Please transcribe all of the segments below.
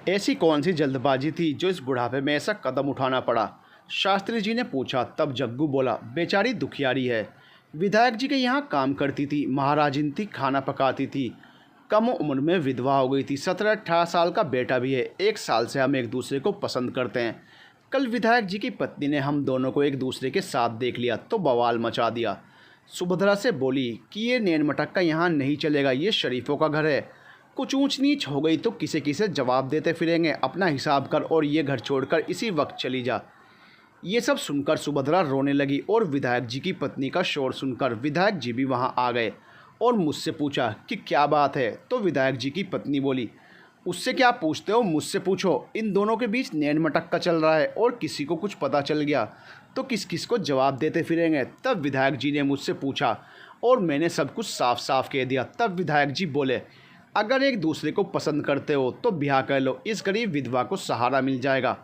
ऐसी कौन सी जल्दबाजी थी जो इस बुढ़ापे में ऐसा कदम उठाना पड़ा? शास्त्री जी ने पूछा। तब जग्गू बोला, बेचारी दुखियारी है। विधायक जी के यहाँ काम करती थी, महाराजिन थी, खाना पकाती थी। कम उम्र में विधवा हो गई थी। 17-18 साल का बेटा भी है। 1 साल से हम एक दूसरे को पसंद करते हैं। कल विधायक जी की पत्नी ने हम दोनों को एक दूसरे के साथ देख लिया तो बवाल मचा दिया। सुभद्रा से बोली कि ये नैन मटक्का यहाँ नहीं चलेगा, ये शरीफों का घर है। कुछ ऊंच नीच हो गई तो किसे किसे जवाब देते फिरेंगे। अपना हिसाब कर और ये घर छोड़कर इसी वक्त चली जा। ये सब सुनकर सुभद्रा रोने लगी और विधायक जी की पत्नी का शोर सुनकर विधायक जी भी वहाँ आ गए और मुझसे पूछा कि क्या बात है। तो विधायक जी की पत्नी बोली, उससे क्या पूछते हो, मुझसे पूछो। इन दोनों के बीच नैन मटक्का चल रहा है और किसी को कुछ पता चल गया तो किस किस को जवाब देते फिरेंगे। तब विधायक जी ने मुझसे पूछा और मैंने सब कुछ साफ साफ कह दिया। तब विधायक जी बोले, अगर एक दूसरे को पसंद करते हो तो ब्याह कर लो, इस गरीब विधवा को सहारा मिल जाएगा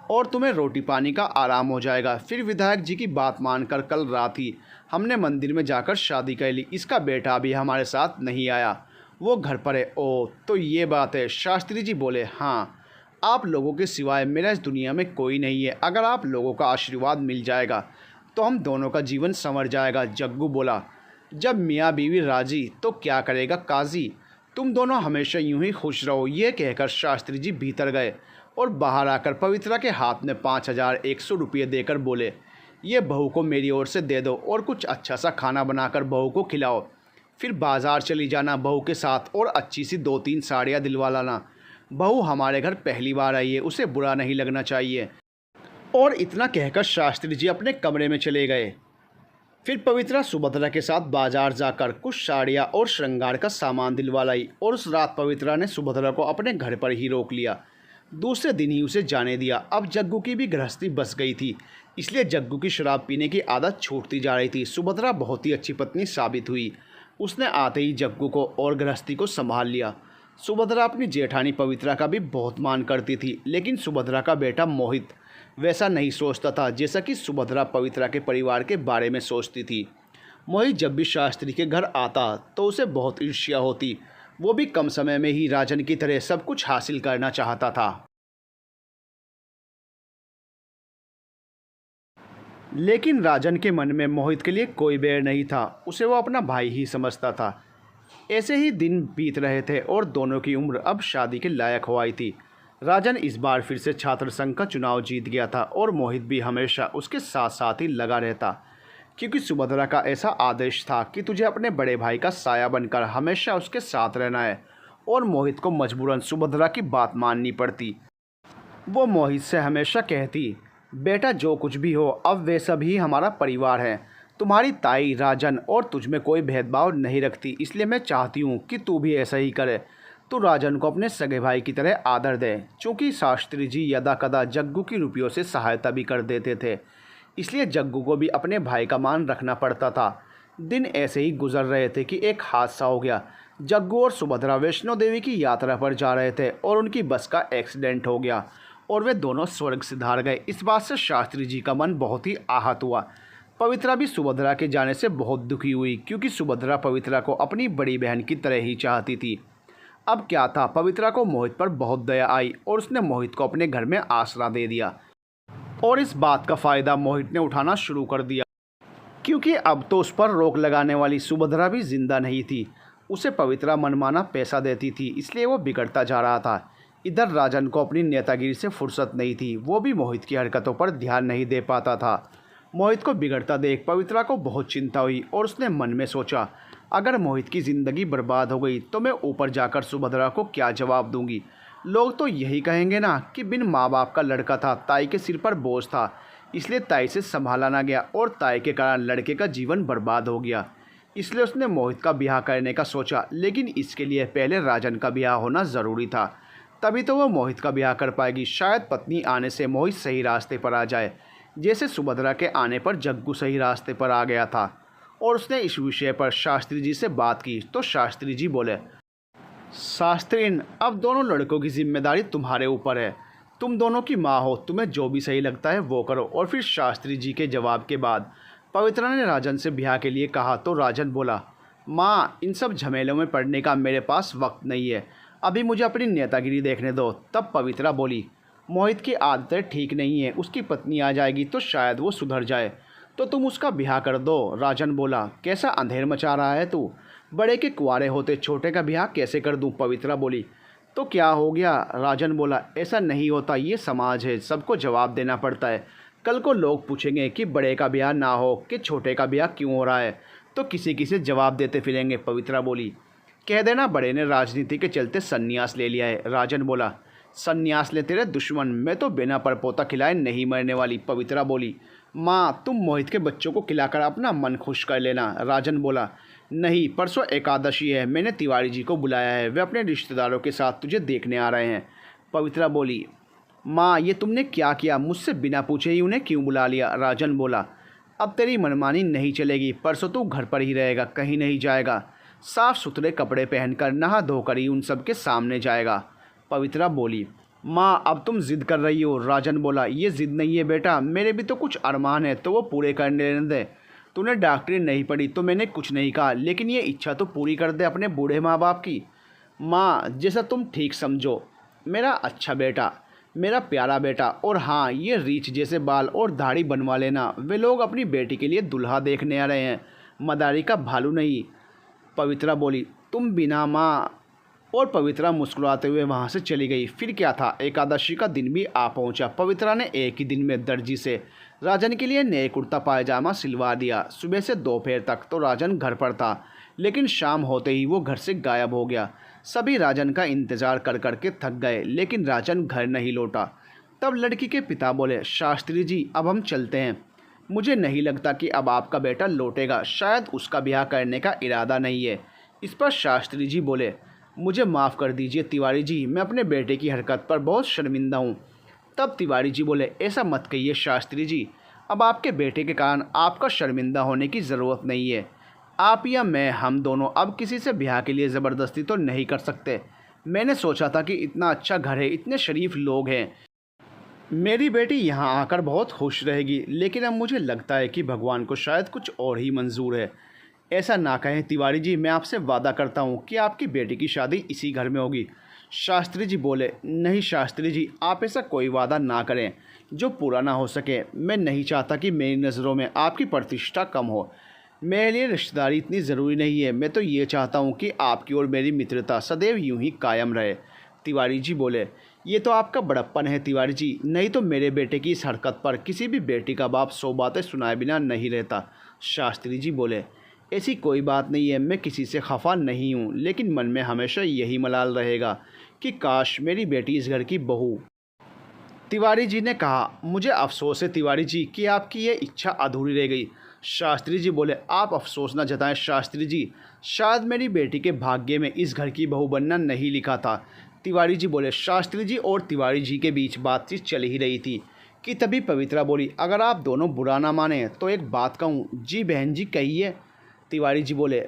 और तुम्हें रोटी पानी का आराम हो जाएगा। फिर विधायक जी की बात मानकर कल रात ही हमने मंदिर में जाकर शादी कर ली। इसका बेटा अभी हमारे साथ नहीं आया, वो घर पर है। ओ, तो ये बात है। शास्त्री जी बोले, हाँ, आप लोगों के सिवाय मेरा इस दुनिया में कोई नहीं है। अगर आप लोगों का आशीर्वाद मिल जाएगा तो हम दोनों का जीवन संवर जाएगा। जग्गू बोला, जब मियाँ बीवी राजी तो क्या करेगा काजी। तुम दोनों हमेशा यूं ही खुश रहो। ये कहकर शास्त्री जी भीतर गए और बाहर आकर पवित्रा के हाथ में 5100 रुपये देकर बोले, ये बहू को मेरी ओर से दे दो और कुछ अच्छा सा खाना बनाकर बहू को खिलाओ। फिर बाज़ार चली जाना बहू के साथ और अच्छी सी 2-3 साड़ियाँ दिलवा लाना। बहू हमारे घर पहली बार आई है, उसे बुरा नहीं लगना चाहिए। और इतना कहकर शास्त्री जी अपने कमरे में चले गए। फिर पवित्रा सुभद्रा के साथ बाजार जाकर कुछ साड़ियाँ और श्रृंगार का सामान दिलवा लाई और उस रात पवित्रा ने सुभद्रा को अपने घर पर ही रोक लिया। दूसरे दिन ही उसे जाने दिया। अब जग्गू की भी गृहस्थी बस गई थी, इसलिए जग्गू की शराब पीने की आदत छूटती जा रही थी। सुभद्रा बहुत ही अच्छी पत्नी साबित हुई। उसने आते ही जग्गू को और गृहस्थी को संभाल लिया। सुभद्रा अपनी जेठानी पवित्रा का भी बहुत मान करती थी, लेकिन सुभद्रा का बेटा मोहित वैसा नहीं सोचता था जैसा कि सुभद्रा पवित्रा के परिवार के बारे में सोचती थी। मोहित जब भी शास्त्री के घर आता तो उसे बहुत ईर्ष्या होती। वो भी कम समय में ही राजन की तरह सब कुछ हासिल करना चाहता था, लेकिन राजन के मन में मोहित के लिए कोई बैर नहीं था। उसे वो अपना भाई ही समझता था। ऐसे ही दिन बीत रहे थे और दोनों की उम्र अब शादी के लायक हो आई थी। राजन इस बार फिर से छात्र संघ का चुनाव जीत गया था और मोहित भी हमेशा उसके साथ साथ ही लगा रहता, क्योंकि सुभद्रा का ऐसा आदेश था कि तुझे अपने बड़े भाई का साया बनकर हमेशा उसके साथ रहना है। और मोहित को मजबूरन सुभद्रा की बात माननी पड़ती। वो मोहित से हमेशा कहती, बेटा जो कुछ भी हो अब वे सभी हमारा परिवार है। तुम्हारी ताई राजन और तुझ में कोई भेदभाव नहीं रखती, इसलिए मैं चाहती हूँ कि तू भी ऐसा ही करे। तू राजन को अपने सगे भाई की तरह आदर दे। चूँकि शास्त्री जी यदा कदा जग्गू की रुपयों से सहायता भी कर देते थे, इसलिए जग्गू को भी अपने भाई का मान रखना पड़ता था। दिन ऐसे ही गुजर रहे थे कि एक हादसा हो गया। जग्गू और सुभद्रा वैष्णो देवी की यात्रा पर जा रहे थे और उनकी बस का एक्सीडेंट हो गया और वे दोनों स्वर्ग सिधार गए। इस बात से शास्त्री जी का मन बहुत ही आहत हुआ। पवित्रा भी सुभद्रा के जाने से बहुत दुखी हुई, क्योंकि सुभद्रा पवित्रा को अपनी बड़ी बहन की तरह ही चाहती थी। अब क्या था, पवित्रा को मोहित पर बहुत दया आई और उसने मोहित को अपने घर में आसरा दे दिया। और इस बात का फ़ायदा मोहित ने उठाना शुरू कर दिया, क्योंकि अब तो उस पर रोक लगाने वाली सुभद्रा भी जिंदा नहीं थी। उसे पवित्रा मनमाना पैसा देती थी, इसलिए वो बिगड़ता जा रहा था। इधर राजन को अपनी नेतागिरी से फुर्सत नहीं थी, वो भी मोहित की हरकतों पर ध्यान नहीं दे पाता था। मोहित को बिगड़ता देख पवित्रा को बहुत चिंता हुई और उसने मन में सोचा, अगर मोहित की ज़िंदगी बर्बाद हो गई तो मैं ऊपर जाकर सुभद्रा को क्या जवाब दूंगी। लोग तो यही कहेंगे ना कि बिन माँ बाप का लड़का था, ताई के सिर पर बोझ था, इसलिए ताई से संभाला ना गया और ताई के कारण लड़के का जीवन बर्बाद हो गया। इसलिए उसने मोहित का ब्याह करने का सोचा, लेकिन इसके लिए पहले राजन का ब्याह होना ज़रूरी था, तभी तो वह मोहित का ब्याह कर पाएगी। शायद पत्नी आने से मोहित सही रास्ते पर आ जाए, जैसे सुभद्रा के आने पर जग्गू सही रास्ते पर आ गया था। और उसने इस विषय पर शास्त्री जी से बात की तो शास्त्री जी बोले, शास्त्रीन, अब दोनों लड़कों की जिम्मेदारी तुम्हारे ऊपर है। तुम दोनों की माँ हो, तुम्हें जो भी सही लगता है वो करो। और फिर शास्त्री जी के जवाब के बाद पवित्रा ने राजन से ब्याह के लिए कहा तो राजन बोला, माँ, इन सब झमेलों में पड़ने का मेरे पास वक्त नहीं है। अभी मुझे अपनी नेतागिरी देखने दो। तब पवित्रा बोली, मोहित की आदतें ठीक नहीं है, उसकी पत्नी आ जाएगी तो शायद वो सुधर जाए, तो तुम उसका ब्याह कर दो। राजन बोला, कैसा अंधेर मचा रहा है तू? बड़े के कुंवारे होते छोटे का ब्याह कैसे कर दूं? पवित्रा बोली, तो क्या हो गया? राजन बोला, ऐसा नहीं होता, ये समाज है, सबको जवाब देना पड़ता है। कल को लोग पूछेंगे कि बड़े का ब्याह ना हो कि छोटे का ब्याह क्यों हो रहा है, तो किसी किसी जवाब देते फिरेंगे। पवित्रा बोली, कह देना बड़े ने राजनीति के चलते संन्यास ले लिया है। राजन बोला, संन्यास ले तेरे दुश्मन, मैं तो बिना परपोता खिलाए नहीं मरने वाली। पवित्रा बोली, माँ तुम मोहित के बच्चों को खिलाकर अपना मन खुश कर लेना। राजन बोला, नहीं, परसों एकादशी है, मैंने तिवारी जी को बुलाया है, वे अपने रिश्तेदारों के साथ तुझे देखने आ रहे हैं। पवित्रा बोली, माँ ये तुमने क्या किया? मुझसे बिना पूछे ही उन्हें क्यों बुला लिया? राजन बोला, अब तेरी मनमानी नहीं चलेगी, परसों तू घर पर ही रहेगा, कहीं नहीं जाएगा। साफ सुथरे कपड़े पहनकर नहा धोकर ही उन सबके सामने जाएगा। पवित्रा बोली, माँ अब तुम जिद कर रही हो। राजन बोला, ये जिद नहीं है बेटा, मेरे भी तो कुछ अरमान है, तो वो पूरे करने दे। तूने डॉक्टरी नहीं पढ़ी तो मैंने कुछ नहीं कहा, लेकिन ये इच्छा तो पूरी कर दे अपने बूढ़े माँ बाप की। माँ जैसा तुम ठीक समझो। मेरा अच्छा बेटा, मेरा प्यारा बेटा। और हाँ, ये रीछ जैसे बाल और दाढ़ी बनवा लेना, वे लोग अपनी बेटी के लिए दुल्हा देखने आ रहे हैं, मदारी का भालू नहीं। पवित्रा बोली, तुम बिना माँ। और पवित्रा मुस्कुराते हुए वहाँ से चली गई। फिर क्या था, एकादशी का दिन भी आ पहुँचा। पवित्रा ने एक ही दिन में दर्जी से राजन के लिए नए कुर्ता पायजामा सिलवा दिया। सुबह से दोपहर तक तो राजन घर पर था, लेकिन शाम होते ही वो घर से गायब हो गया। सभी राजन का इंतज़ार कर कर के थक गए, लेकिन राजन घर नहीं लौटा। तब लड़की के पिता बोले, शास्त्री जी अब हम चलते हैं, मुझे नहीं लगता कि अब आपका बेटा लौटेगा, शायद उसका ब्याह करने का इरादा नहीं है। इस पर शास्त्री जी बोले, मुझे माफ़ कर दीजिए तिवारी जी, मैं अपने बेटे की हरकत पर बहुत शर्मिंदा हूँ। तब तिवारी जी बोले, ऐसा मत कहिए शास्त्री जी, अब आपके बेटे के कारण आपका शर्मिंदा होने की ज़रूरत नहीं है। आप या मैं, हम दोनों अब किसी से ब्याह के लिए ज़बरदस्ती तो नहीं कर सकते। मैंने सोचा था कि इतना अच्छा घर है, इतने शरीफ लोग हैं, मेरी बेटी यहाँ आकर बहुत खुश रहेगी, लेकिन अब मुझे लगता है कि भगवान को शायद कुछ और ही मंजूर है। ऐसा ना कहें तिवारी जी, मैं आपसे वादा करता हूँ कि आपकी बेटी की शादी इसी घर में होगी। शास्त्री जी बोले, नहीं शास्त्री जी, आप ऐसा कोई वादा ना करें जो पूरा ना हो सके। मैं नहीं चाहता कि मेरी नज़रों में आपकी प्रतिष्ठा कम हो। मेरे लिए रिश्तेदारी इतनी ज़रूरी नहीं है, मैं तो ये चाहता हूँ कि आपकी और मेरी मित्रता सदैव यूं ही कायम रहे। तिवारी जी बोले, ये तो आपका बड़प्पन है तिवारी जी, नहीं तो मेरे बेटे की इस हरकत पर किसी भी बेटी का बाप 100 बातें सुनाए बिना नहीं रहता। शास्त्री जी बोले, ऐसी कोई बात नहीं है, मैं किसी से खफा नहीं हूँ, लेकिन मन में हमेशा यही मलाल रहेगा कि काश मेरी बेटी इस घर की बहू। तिवारी जी ने कहा, मुझे अफसोस है तिवारी जी कि आपकी ये इच्छा अधूरी रह गई। शास्त्री जी बोले, आप अफसोस न जताएं शास्त्री जी, शायद मेरी बेटी के भाग्य में इस घर की बहू बनना नहीं लिखा था। तिवारी जी बोले, शास्त्री जी और तिवारी जी के बीच बातचीत चल ही रही थी कि तभी पवित्रा बोली, अगर आप दोनों बुरा ना माने तो एक बात कहूँ। जी बहन जी कहिए। तिवारी जी बोले,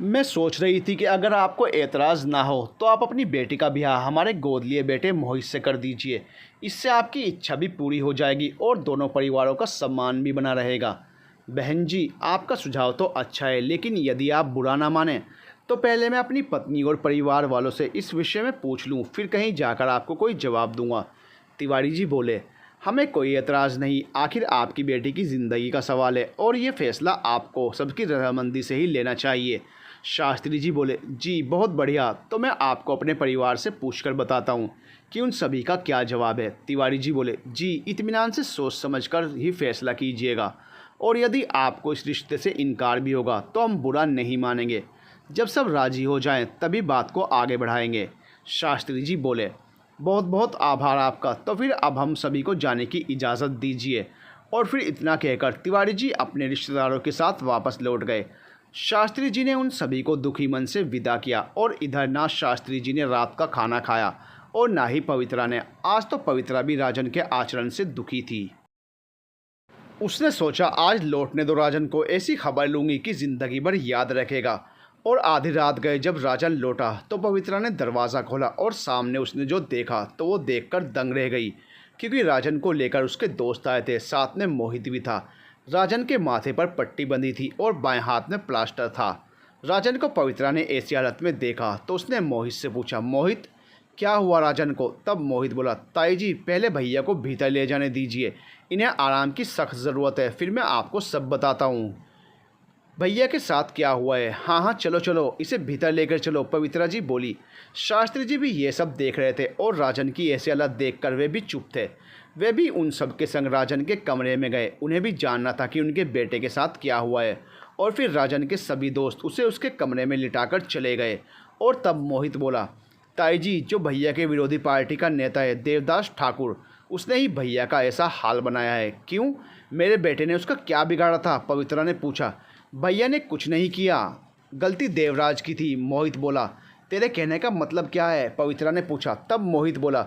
मैं सोच रही थी कि अगर आपको एतराज़ ना हो तो आप अपनी बेटी का ब्याह हमारे गोद लिए बेटे मोहित से कर दीजिए। इससे आपकी इच्छा भी पूरी हो जाएगी और दोनों परिवारों का सम्मान भी बना रहेगा। बहन जी, आपका सुझाव तो अच्छा है, लेकिन यदि आप बुरा ना माने तो पहले मैं अपनी पत्नी और परिवार वालों से इस विषय में पूछ लूँ, फिर कहीं जाकर आपको कोई जवाब दूंगा। तिवारी जी बोले, हमें कोई एतराज़ नहीं, आखिर आपकी बेटी की ज़िंदगी का सवाल है और ये फ़ैसला आपको सबकी रजामंदी से ही लेना चाहिए। शास्त्री जी बोले, जी बहुत बढ़िया, तो मैं आपको अपने परिवार से पूछकर बताता हूँ कि उन सभी का क्या जवाब है। तिवारी जी बोले, जी इत्मीनान से सोच समझकर ही फैसला कीजिएगा, और यदि आपको इस रिश्ते से इनकार भी होगा तो हम बुरा नहीं मानेंगे। जब सब राज़ी हो जाएं तभी बात को आगे बढ़ाएंगे। शास्त्री जी बोले, बहुत बहुत आभार आपका, तो फिर अब हम सभी को जाने की इजाज़त दीजिए। और फिर इतना कहकर तिवारी जी अपने रिश्तेदारों के साथ वापस लौट गए। शास्त्री जी ने उन सभी को दुखी मन से विदा किया, और इधर ना शास्त्री जी ने रात का खाना खाया और ना ही पवित्रा ने। आज तो पवित्रा भी राजन के आचरण से दुखी थी। उसने सोचा, आज लौटने दो राजन को, ऐसी खबर लूँगी कि ज़िंदगी भर याद रखेगा। और आधी रात गए जब राजन लौटा तो पवित्रा ने दरवाज़ा खोला और सामने उसने जो देखा तो वो देखकर दंग रह गई, क्योंकि राजन को लेकर उसके दोस्त आए थे, साथ में मोहित भी था। राजन के माथे पर पट्टी बंधी थी और बाएं हाथ में प्लास्टर था। राजन को पवित्रा ने ऐसी हालत में देखा तो उसने मोहित से पूछा, मोहित क्या हुआ राजन को? तब मोहित बोला, ताई जी पहले भैया को भीतर ले जाने दीजिए, इन्हें आराम की सख्त ज़रूरत है, फिर मैं आपको सब बताता हूँ भैया के साथ क्या हुआ है। हाँ हाँ चलो चलो, इसे भीतर लेकर चलो, पवित्रा जी बोली। शास्त्री जी भी ये सब देख रहे थे और राजन की ऐसी हालत देखकर वे भी चुप थे। वे भी उन सब के संग राजन के कमरे में गए। उन्हें भी जानना था कि उनके बेटे के साथ क्या हुआ है। और फिर राजन के सभी दोस्त उसे उसके कमरे में लिटाकर चले गए। और तब मोहित बोला, ताई जी जो भैया के विरोधी पार्टी का नेता है देवदास ठाकुर, उसने ही भैया का ऐसा हाल बनाया है। क्यों? मेरे बेटे ने उसका क्या बिगाड़ा था? पवित्रा ने पूछा। भैया ने कुछ नहीं किया, गलती देवराज की थी, मोहित बोला। तेरे कहने का मतलब क्या है? पवित्रा ने पूछा। तब मोहित बोला,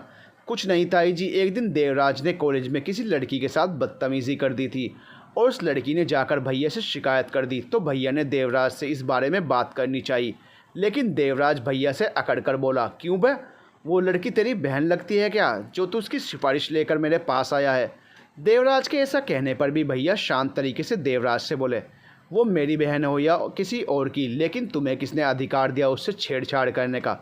कुछ नहीं ताई जी, एक दिन देवराज ने कॉलेज में किसी लड़की के साथ बदतमीज़ी कर दी थी और उस लड़की ने जाकर भैया से शिकायत कर दी। तो भैया ने देवराज से इस बारे में बात करनी चाहिए, लेकिन देवराज भैया से अकड़ कर बोला, क्यों बे? वो लड़की तेरी बहन लगती है क्या, जो तू उसकी सिफारिश लेकर मेरे पास आया है? देवराज के ऐसा कहने पर भी भैया शांत तरीके से देवराज से बोले, वो मेरी बहन हो या किसी और की, लेकिन तुम्हें किसने अधिकार दिया उससे छेड़छाड़ करने का?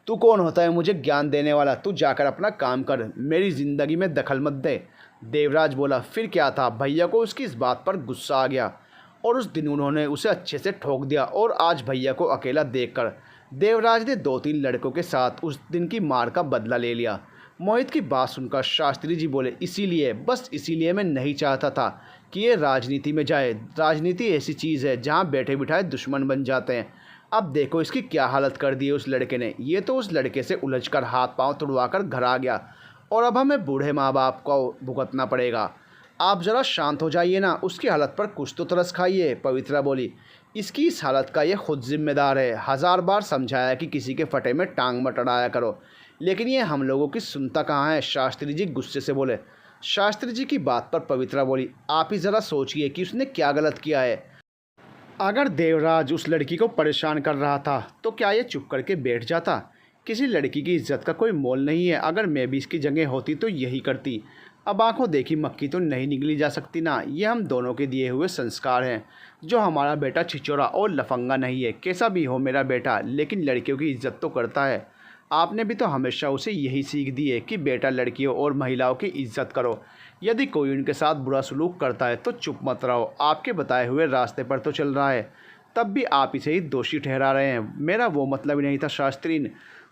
तू कौन होता है मुझे ज्ञान देने वाला? तू जाकर अपना काम कर, मेरी ज़िंदगी में दखल मत दे। देवराज बोला। फिर क्या था, भैया को उसकी इस बात पर गुस्सा आ गया और उस दिन उन्होंने उसे अच्छे से ठोक दिया। और आज भैया को अकेला देखकर देवराज ने 2-3 लड़कों के साथ उस दिन की मार का बदला ले लिया। मोहित की बात सुनकर शास्त्री जी बोले, इसीलिए, बस इसीलिए मैं नहीं चाहता था कि ये राजनीति में जाए। राजनीति ऐसी चीज़ है जहाँ बैठे बिठाए दुश्मन बन जाते हैं। अब देखो इसकी क्या हालत कर दी है उस लड़के ने। ये तो उस लड़के से उलझकर हाथ पांव तुड़वाकर घर आ गया और अब हमें बूढ़े माँ बाप को भुगतना पड़ेगा। आप ज़रा शांत हो जाइए ना, उसकी हालत पर कुछ तो तरस खाइए, पवित्रा बोली। इसकी इस हालत का ये खुद जिम्मेदार है। 1000 बार समझाया कि किसी के फटे में टांग मत अड़ाया करो, लेकिन ये हम लोगों की सुनता कहाँ है, शास्त्री जी गुस्से से बोले। शास्त्री जी की बात पर पवित्रा बोली, आप ही ज़रा सोचिए कि उसने क्या गलत किया है। अगर देवराज उस लड़की को परेशान कर रहा था तो क्या ये चुप करके बैठ जाता? किसी लड़की की इज्जत का कोई मोल नहीं है। अगर मैं भी इसकी जगह होती तो यही करती। अब आंखों देखी मक्खी तो नहीं निगली जा सकती ना। ये हम दोनों के दिए हुए संस्कार हैं। जो हमारा बेटा छिचोरा और लफंगा नहीं है, कैसा भी हो मेरा बेटा, लेकिन लड़कियों की इज्जत तो करता है। आपने भी तो हमेशा उसे यही सीख दी है कि बेटा लड़कियों और महिलाओं की इज्जत करो। यदि कोई उनके साथ बुरा सलूक करता है तो चुप मत रहो। आपके बताए हुए रास्ते पर तो चल रहा है, तब भी आप इसे ही दोषी ठहरा रहे हैं। मेरा वो मतलब ही नहीं था शास्त्री ने।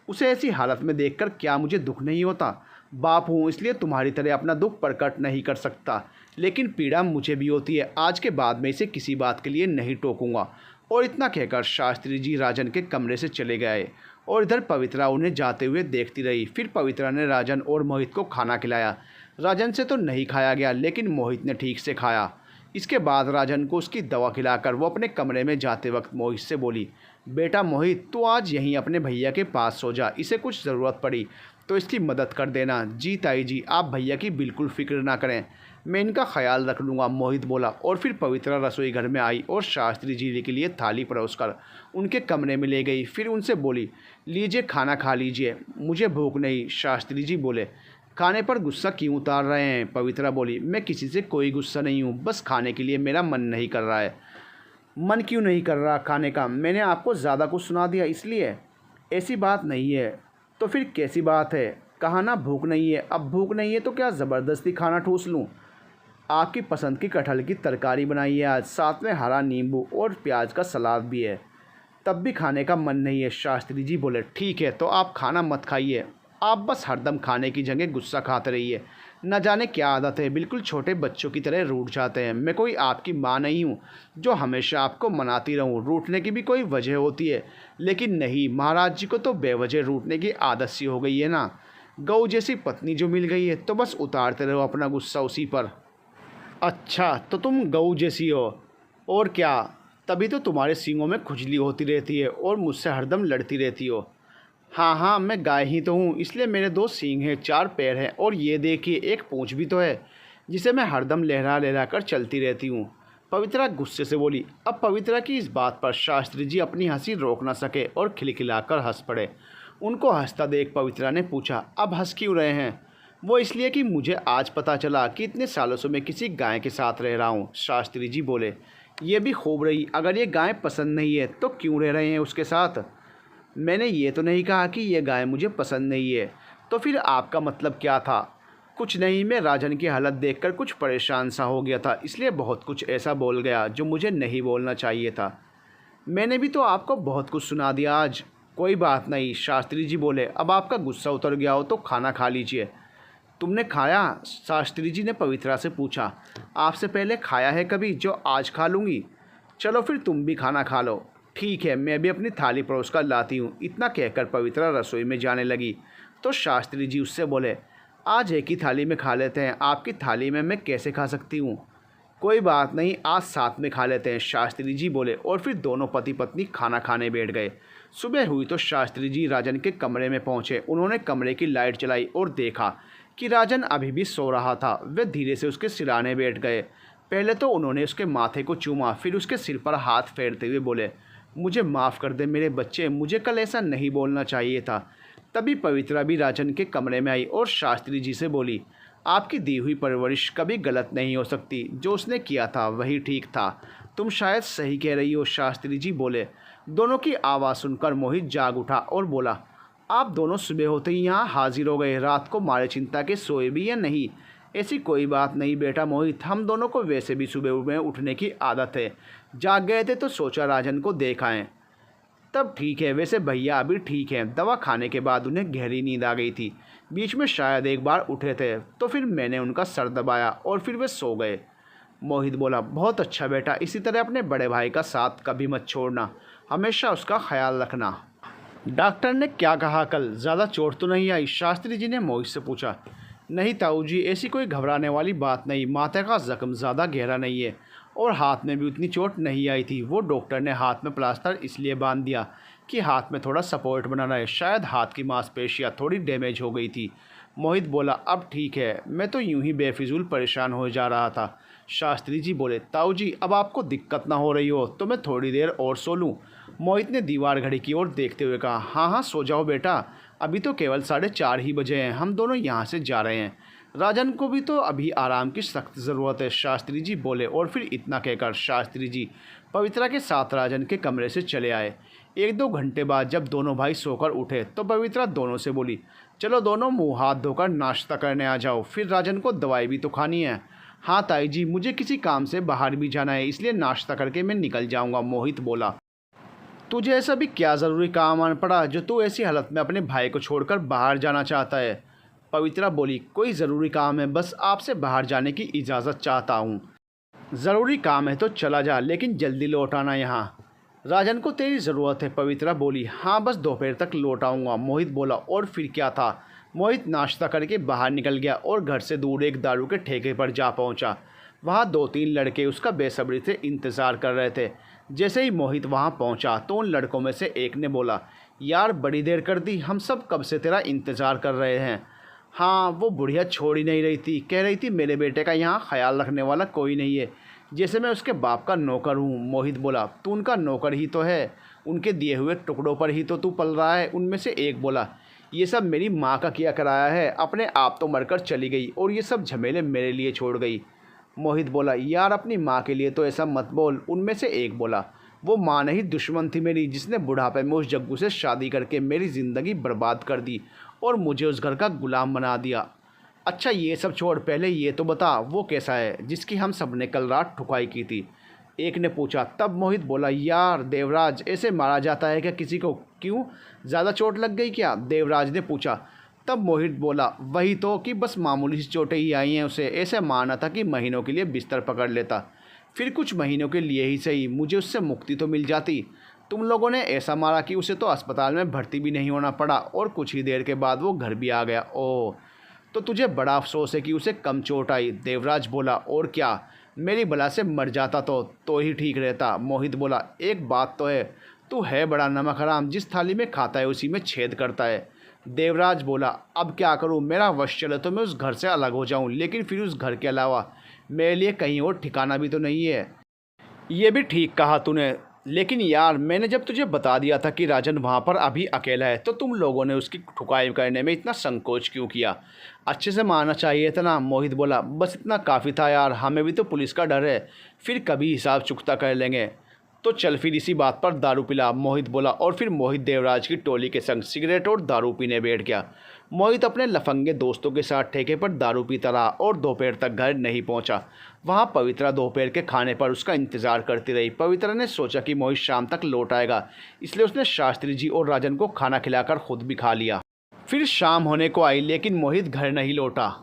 उसे ऐसी हालत में देखकर क्या मुझे दुख नहीं होता? बाप हूँ इसलिए तुम्हारी तरह अपना दुख प्रकट नहीं कर सकता, लेकिन पीड़ा मुझे भी होती है। आज के बाद मैं इसे किसी बात के लिए नहीं टोकूंगा। और इतना कहकर शास्त्री जी राजन के कमरे से चले गए और इधर पवित्रा उन्हें जाते हुए देखती रही। फिर पवित्रा ने राजन और मोहित को खाना खिलाया। राजन से तो नहीं खाया गया, लेकिन मोहित ने ठीक से खाया। इसके बाद राजन को उसकी दवा खिलाकर वो अपने कमरे में जाते वक्त मोहित से बोली, बेटा मोहित तू आज यहीं अपने भैया के पास सो जा, इसे कुछ ज़रूरत पड़ी तो इसकी मदद कर देना। जी ताई जी, आप भैया की बिल्कुल फिक्र ना करें, मैं इनका ख्याल रख लूँगा, मोहित बोला। और फिर पवित्रा रसोई घर में आई और शास्त्री जी के लिए थाली परोसकर उनके कमरे में ले गई। फिर उनसे बोली, लीजिए खाना खा लीजिए, मुझे भूख नहीं। शास्त्री जी बोले, खाने पर गुस्सा क्यों उतार रहे हैं? पवित्रा बोली, मैं किसी से कोई गुस्सा नहीं हूँ, बस खाने के लिए मेरा मन नहीं कर रहा है। मन क्यों नहीं कर रहा खाने का? मैंने आपको ज़्यादा कुछ सुना दिया इसलिए? ऐसी बात नहीं है। तो फिर कैसी बात है? कहा ना भूख नहीं है। अब भूख नहीं है तो क्या ज़बरदस्ती खाना ठूस लूँ? आपकी पसंद की कटहल की तरकारी बनाई है आज, साथ में हरा नींबू और प्याज का सलाद भी है, तब भी खाने का मन नहीं है। शास्त्री जी बोले, ठीक है तो आप खाना मत खाइए, आप बस हरदम खाने की जगह गुस्सा खाते रहिए। न जाने क्या आदत है, बिल्कुल छोटे बच्चों की तरह रूठ जाते हैं। मैं कोई आपकी माँ नहीं हूँ जो हमेशा आपको मनाती रहूँ। रूठने की भी कोई वजह होती है, लेकिन नहीं, महाराज जी को तो बेवजह रूठने की आदत सी हो गई है ना। गऊ जैसी पत्नी जो मिल गई है तो बस उतारते रहो अपना गुस्सा उसी पर। अच्छा तो तुम गऊ जैसी हो और क्या, तभी तो तुम्हारे सींगों में खुजली होती रहती है और मुझसे हरदम लड़ती रहती हो। हाँ हाँ, मैं गाय ही तो हूँ, इसलिए मेरे 2 सींग हैं, 4 पैर हैं और ये देखिए एक पूँछ भी तो है, जिसे मैं हरदम लहरा लहरा कर चलती रहती हूँ। पवित्रा गुस्से से बोली। अब पवित्रा की इस बात पर शास्त्री जी अपनी हंसी रोक ना सके और खिलखिलाकर हंस पड़े। उनको हंसता देख पवित्रा ने पूछा, अब हंस क्यों रहे हैं? वो इसलिए कि मुझे आज पता चला कि इतने सालों से मैं किसी गाय के साथ रह रहा हूँ, शास्त्री जी बोले। ये भी खूब रही, अगर ये गाय पसंद नहीं है तो क्यों रह रहे हैं उसके साथ? मैंने ये तो नहीं कहा कि ये गाय मुझे पसंद नहीं है। तो फिर आपका मतलब क्या था? कुछ नहीं, मैं राजन की हालत देखकर कुछ परेशान सा हो गया था, इसलिए बहुत कुछ ऐसा बोल गया जो मुझे नहीं बोलना चाहिए था। मैंने भी तो आपको बहुत कुछ सुना दिया आज। कोई बात नहीं, शास्त्री जी बोले, अब आपका गुस्सा उतर गया हो तो खाना खा लीजिए। तुमने खाया? शास्त्री जी ने पवित्रा से पूछा। आपसे पहले खाया है कभी जो आज खा लूँगी? चलो फिर तुम भी खाना खा लो। ठीक है, मैं भी अपनी थाली परोस कर लाती हूँ। इतना कहकर पवित्रा रसोई में जाने लगी तो शास्त्री जी उससे बोले, आज एक ही थाली में खा लेते हैं, आपकी थाली में मैं कैसे खा सकती हूँ? कोई बात नहीं, आज साथ में खा लेते हैं, शास्त्री जी बोले, और फिर दोनों पति पत्नी खाना खाने बैठ गए। सुबह हुई तो शास्त्री जी राजन के कमरे में पहुंचे। उन्होंने कमरे की लाइट जलाई और देखा कि राजन अभी भी सो रहा था। वे धीरे से उसके सिराने बैठ गए। पहले तो उन्होंने उसके माथे को चूमा, फिर उसके सिर पर हाथ फेरते हुए बोले, मुझे माफ़ कर दे मेरे बच्चे, मुझे कल ऐसा नहीं बोलना चाहिए था। तभी पवित्रा भी राजन के कमरे में आई और शास्त्री जी से बोली, आपकी दी हुई परवरिश कभी गलत नहीं हो सकती, जो उसने किया था वही ठीक था। तुम शायद सही कह रही हो, शास्त्री जी बोले। दोनों की आवाज़ सुनकर मोहित जाग उठा और बोला, आप दोनों सुबह होते ही यहाँ हाजिर हो गए, रात को मारे चिंता के सोए भी या नहीं? ऐसी कोई बात नहीं बेटा मोहित, हम दोनों को वैसे भी सुबह में उठने की आदत है। जाग गए थे तो सोचा राजन को देख आएं। तब ठीक है, वैसे भैया अभी ठीक है, दवा खाने के बाद उन्हें गहरी नींद आ गई थी। बीच में शायद एक बार उठे थे तो फिर मैंने उनका सर दबाया और फिर वे सो गए। मोहित बोला, बहुत अच्छा बेटा, इसी तरह अपने बड़े भाई का साथ कभी मत छोड़ना, हमेशा उसका ख्याल रखना। डॉक्टर ने क्या कहा कल? ज़्यादा चोट तो नहीं आई? शास्त्री जी ने मोहित से पूछा। नहीं ताऊ जी, ऐसी कोई घबराने वाली बात नहीं, माथे का जख्म ज़्यादा गहरा नहीं है और हाथ में भी उतनी चोट नहीं आई थी। वो डॉक्टर ने हाथ में प्लास्टर इसलिए बांध दिया कि हाथ में थोड़ा सपोर्ट बना रहे, शायद हाथ की मांसपेशियाँ थोड़ी डैमेज हो गई थी। मोहित बोला, अब ठीक है, मैं तो यूं ही बेफिजूल परेशान हो जा रहा था। शास्त्री जी बोले, ताऊ जी अब आपको दिक्कत ना हो रही हो तो मैं थोड़ी देर और सो लूँ? मोहित ने दीवार घड़ी की ओर देखते हुए कहा, हाँ हाँ सो जाओ बेटा, अभी तो केवल 4:30 ही बजे हैं, हम दोनों यहाँ से जा रहे हैं। राजन को भी तो अभी आराम की सख्त ज़रूरत है, शास्त्री जी बोले, और फिर इतना कहकर शास्त्री जी पवित्रा के साथ राजन के कमरे से चले आए। 1-2 घंटे बाद जब दोनों भाई सोकर उठे तो पवित्रा दोनों से बोली, चलो दोनों मुंह हाथ धोकर नाश्ता करने आ जाओ, फिर राजन को दवाई भी तो खानी है। हाँ ताई जी, मुझे किसी काम से बाहर भी जाना है, इसलिए नाश्ता करके मैं निकल जाऊँगा, मोहित बोला। तुझे ऐसा भी क्या ज़रूरी काम आन पड़ा जो तू ऐसी हालत में अपने भाई को छोड़कर बाहर जाना चाहता है? पवित्रा बोली, कोई ज़रूरी काम है, बस आपसे बाहर जाने की इजाज़त चाहता हूँ। ज़रूरी काम है तो चला जा, लेकिन जल्दी लौट आना यहाँ। राजन को तेरी ज़रूरत है, पवित्रा बोली। हाँ बस दोपहर तक लौट आऊँगा, मोहित बोला। और फिर क्या था? मोहित नाश्ता करके बाहर निकल गया और घर से दूर एक दारू के ठेके पर जा पहुँचा। वहाँ 2-3 लड़के उसका बेसब्री से इंतज़ार कर रहे थे। जैसे ही मोहित वहाँ पहुँचा तो उन लड़कों में से एक ने बोला, यार बड़ी देर कर दी, हम सब कब से तेरा इंतज़ार कर रहे हैं। हाँ, वो बुढ़िया छोड़ ही नहीं रही थी, कह रही थी मेरे बेटे का यहाँ ख्याल रखने वाला कोई नहीं है, जैसे मैं उसके बाप का नौकर हूँ। मोहित बोला, तू उनका नौकर ही तो है, उनके दिए हुए टुकड़ों पर ही तो तू पल रहा है। उनमें से एक बोला, ये सब मेरी माँ का किया कराया है, अपने आप तो मरकर चली गई और ये सब झमेले मेरे लिए छोड़ गई। मोहित बोला, यार अपनी माँ के लिए तो ऐसा मत बोल। उनमें से एक बोला, वो माँ नहीं दुश्मन थी मेरी, जिसने बुढ़ापे में उस जग्गू से शादी करके मेरी ज़िंदगी बर्बाद कर दी और मुझे उस घर का गुलाम बना दिया। अच्छा ये सब छोड़, पहले ये तो बता वो कैसा है जिसकी हम सब ने कल रात ठुकाई की थी? एक ने पूछा। तब मोहित बोला, यार देवराज, ऐसे मारा जाता है क्या किसी को? क्यों, ज़्यादा चोट लग गई क्या? देवराज ने पूछा। तब मोहित बोला, वही तो कि बस मामूली सी चोटें ही आई हैं उसे, ऐसे माना था कि महीनों के लिए बिस्तर पकड़ लेता, फिर कुछ महीनों के लिए ही सही मुझे उससे मुक्ति तो मिल जाती। तुम लोगों ने ऐसा मारा कि उसे तो अस्पताल में भर्ती भी नहीं होना पड़ा और कुछ ही देर के बाद वो घर भी आ गया। ओह, तो तुझे बड़ा अफसोस है कि उसे कम चोट आई? देवराज बोला, और क्या, मेरी बला से मर जाता तो ही ठीक रहता। मोहित बोला, एक बात तो है, तू है बड़ा नमक हराम, जिस थाली में खाता है उसी में छेद करता है। देवराज बोला, अब क्या करूं, मेरा वश चले तो मैं उस घर से अलग हो जाऊं, लेकिन फिर उस घर के अलावा मेरे लिए कहीं और ठिकाना भी तो नहीं है। ये भी ठीक कहा तूने, लेकिन यार, मैंने जब तुझे बता दिया था कि राजन वहाँ पर अभी अकेला है, तो तुम लोगों ने उसकी ठुकाई करने में इतना संकोच क्यों किया? अच्छे से मानना चाहिए था ना। मोहित बोला, बस इतना काफ़ी था यार, हमें भी तो पुलिस का डर है, फिर कभी हिसाब चुकता कर लेंगे। तो चल फिर इसी बात पर दारू पिला, मोहित बोला। और फिर मोहित देवराज की टोली के संग सिगरेट और दारू पीने बैठ गया। मोहित अपने लफंगे दोस्तों के साथ ठेके पर दारू पीता रहा और दोपहर तक घर नहीं पहुंचा। वहां पवित्रा दोपहर के खाने पर उसका इंतजार करती रही। पवित्रा ने सोचा कि मोहित शाम तक लौट आएगा, इसलिए उसने शास्त्री जी और राजन को खाना खिलाकर खुद भी खा लिया। फिर शाम होने को आई, लेकिन मोहित घर नहीं लौटा।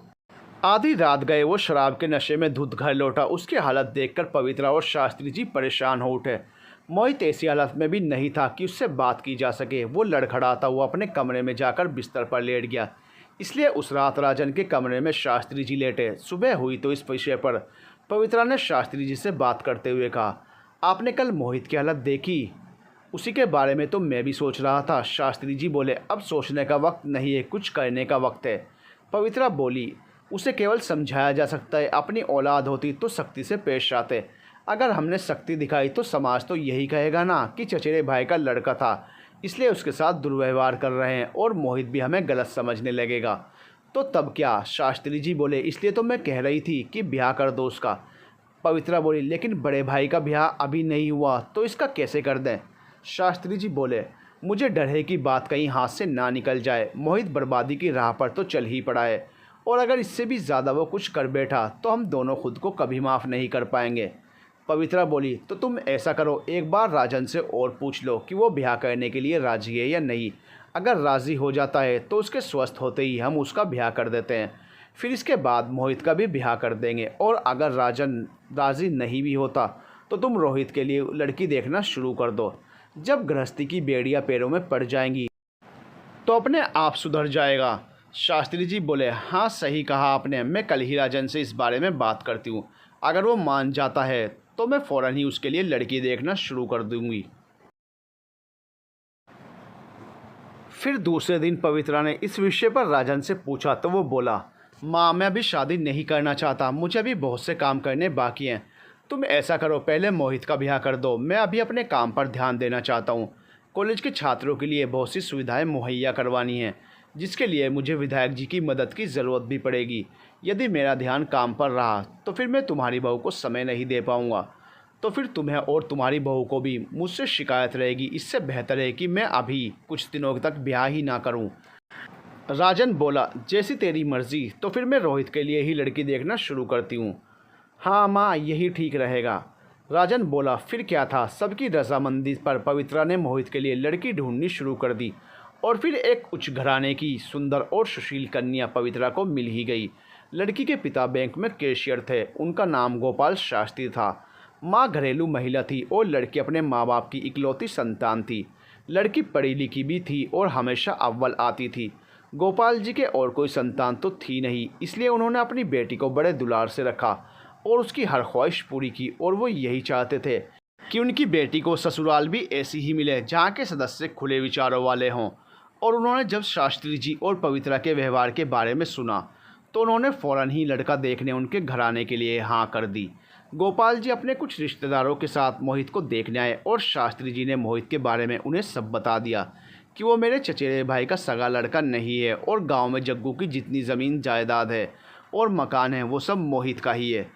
आधी रात गए वो शराब के नशे में धुत घर लौटा। उसकी हालत देखकर पवित्रा और शास्त्री जी परेशान हो उठे। मोहित ऐसी हालत में भी नहीं था कि उससे बात की जा सके। वो लड़खड़ाता हुआ अपने कमरे में जाकर बिस्तर पर लेट गया। इसलिए उस रात राजन के कमरे में शास्त्री जी लेटे। सुबह हुई तो इस विषय पर पवित्रा ने शास्त्री जी से बात करते हुए कहा, आपने कल मोहित की हालत देखी? उसी के बारे में तो मैं भी सोच रहा था। शास्त्री जी बोले, अब सोचने का वक्त नहीं है, कुछ करने का वक्त है। पवित्रा बोली, उसे केवल समझाया जा सकता है। अपनी औलाद होती तो सख्ती से पेश आते। अगर हमने सख्ती दिखाई तो समाज तो यही कहेगा ना कि चचेरे भाई का लड़का था, इसलिए उसके साथ दुर्व्यवहार कर रहे हैं, और मोहित भी हमें गलत समझने लगेगा। तो तब क्या? शास्त्री जी बोले, इसलिए तो मैं कह रही थी कि ब्याह कर दो उसका। पवित्रा बोली, लेकिन बड़े भाई का ब्याह अभी नहीं हुआ, तो इसका कैसे कर दें? शास्त्री जी बोले, मुझे डर है कि बात कहीं हाथ से ना निकल जाए। मोहित बर्बादी की राह पर तो चल ही पड़ा है, और अगर इससे भी ज़्यादा वो कुछ कर बैठा तो हम दोनों खुद को कभी माफ़ नहीं कर पाएंगे। पवित्रा बोली, तो तुम ऐसा करो, एक बार राजन से और पूछ लो कि वो ब्याह करने के लिए राज़ी है या नहीं। अगर राज़ी हो जाता है तो उसके स्वस्थ होते ही हम उसका ब्याह कर देते हैं, फिर इसके बाद मोहित का भी ब्याह कर देंगे। और अगर राजन राज़ी नहीं भी होता तो तुम रोहित के लिए लड़की देखना शुरू कर दो। जब गृहस्थी की बेड़ियाँ पैरों में पड़ जाएंगी तो अपने आप सुधर जाएगा। शास्त्री जी बोले, हाँ सही कहा आपने, मैं कल ही राजन से इस बारे में बात करती हूँ। अगर वो मान जाता है तो मैं फ़ौरन ही उसके लिए लड़की देखना शुरू कर दूँगी। फिर दूसरे दिन पवित्रा ने इस विषय पर राजन से पूछा तो वो बोला, माँ मैं अभी शादी नहीं करना चाहता, मुझे अभी बहुत से काम करने बाकी हैं। तुम ऐसा करो, पहले मोहित का ब्याह कर दो, मैं अभी अपने काम पर ध्यान देना चाहता हूँ। कॉलेज के छात्रों के लिए बहुत सी सुविधाएं मुहैया करवानी हैं, जिसके लिए मुझे विधायक जी की मदद की ज़रूरत भी पड़ेगी। यदि मेरा ध्यान काम पर रहा तो फिर मैं तुम्हारी बहू को समय नहीं दे पाऊँगा, तो फिर तुम्हें और तुम्हारी बहू को भी मुझसे शिकायत रहेगी। इससे बेहतर है कि मैं अभी कुछ दिनों तक ब्याह ही ना करूं। राजन बोला, जैसी तेरी मर्जी, तो फिर मैं रोहित के लिए ही लड़की देखना शुरू करती हूँ। हाँ माँ, यही ठीक रहेगा। राजन बोला, फिर क्या था। सबकी रजामंदी पर पवित्रा ने मोहित के लिए लड़की ढूंढनी शुरू कर दी, और फिर एक उच्च घराने की सुंदर और सुशील कन्या पवित्रा को मिल ही गई। लड़की के पिता बैंक में कैशियर थे, उनका नाम गोपाल शास्त्री था। माँ घरेलू महिला थी और लड़की अपने माँ बाप की इकलौती संतान थी। लड़की पढ़ी लिखी भी थी और हमेशा अव्वल आती थी। गोपाल जी के और कोई संतान तो थी नहीं, इसलिए उन्होंने अपनी बेटी को बड़े दुलार से रखा और उसकी हर ख्वाहिश पूरी की। और वो यही चाहते थे कि उनकी बेटी को ससुराल भी ऐसी ही मिले, जहाँ के सदस्य खुले विचारों वाले हों। और उन्होंने जब शास्त्री जी और पवित्रा के व्यवहार के बारे में सुना तो उन्होंने फ़ौरन ही लड़का देखने उनके घराने के लिए हाँ कर दी। गोपाल जी अपने कुछ रिश्तेदारों के साथ मोहित को देखने आए, और शास्त्री जी ने मोहित के बारे में उन्हें सब बता दिया कि वो मेरे चचेरे भाई का सगा लड़का नहीं है, और गांव में जग्गू की जितनी ज़मीन जायदाद है और मकान है वो सब मोहित का ही है,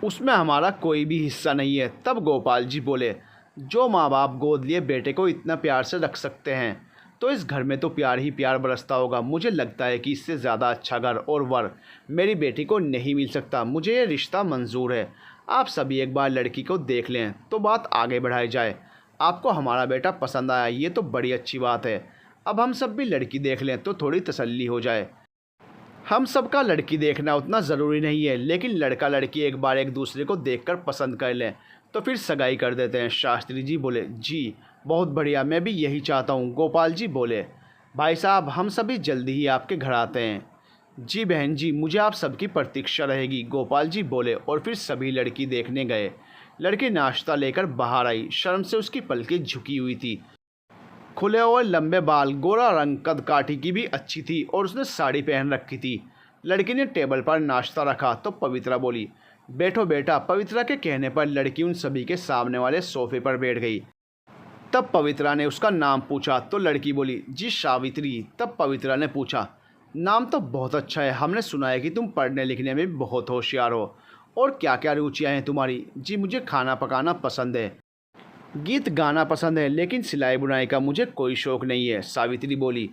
उसमें हमारा कोई भी हिस्सा नहीं है। तब गोपाल जी बोले, जो माँ बाप गोद लिए बेटे को इतना प्यार से रख सकते हैं तो इस घर में तो प्यार ही प्यार बरसता होगा। मुझे लगता है कि इससे ज़्यादा अच्छा घर और वर मेरी बेटी को नहीं मिल सकता। मुझे ये रिश्ता मंजूर है। आप सभी एक बार लड़की को देख लें तो बात आगे बढ़ाई जाए। आपको हमारा बेटा पसंद आया, ये तो बड़ी अच्छी बात है। अब हम सब भी लड़की देख लें तो थोड़ी तसल्ली हो जाए। हम सबका लड़की देखना उतना ज़रूरी नहीं है, लेकिन लड़का लड़की एक बार एक दूसरे को देखकर पसंद कर लें तो फिर सगाई कर देते हैं। शास्त्री जी बोले, जी बहुत बढ़िया, मैं भी यही चाहता हूँ। गोपाल जी बोले, भाई साहब हम सभी जल्दी ही आपके घर आते हैं। जी बहन जी, मुझे आप सबकी प्रतीक्षा रहेगी, गोपाल जी बोले। और फिर सभी लड़की देखने गए। लड़की नाश्ता लेकर बाहर आई। शर्म से उसकी पलकें झुकी हुई थी। खुले हुए लंबे बाल, गोरा रंग, कद काठी की भी अच्छी थी, और उसने साड़ी पहन रखी थी। लड़की ने टेबल पर नाश्ता रखा तो पवित्रा बोली, बैठो बेटा। पवित्रा के कहने पर लड़की उन सभी के सामने वाले सोफे पर बैठ गई। तब पवित्रा ने उसका नाम पूछा तो लड़की बोली, जी सावित्री। तब पवित्रा ने पूछा, नाम तो बहुत अच्छा है, हमने सुना है कि तुम पढ़ने लिखने में भी बहुत होशियार हो, और क्या क्या रुचियाँ हैं तुम्हारी? जी मुझे खाना पकाना पसंद है, गीत गाना पसंद है, लेकिन सिलाई बुनाई का मुझे कोई शौक़ नहीं है। सावित्री बोली,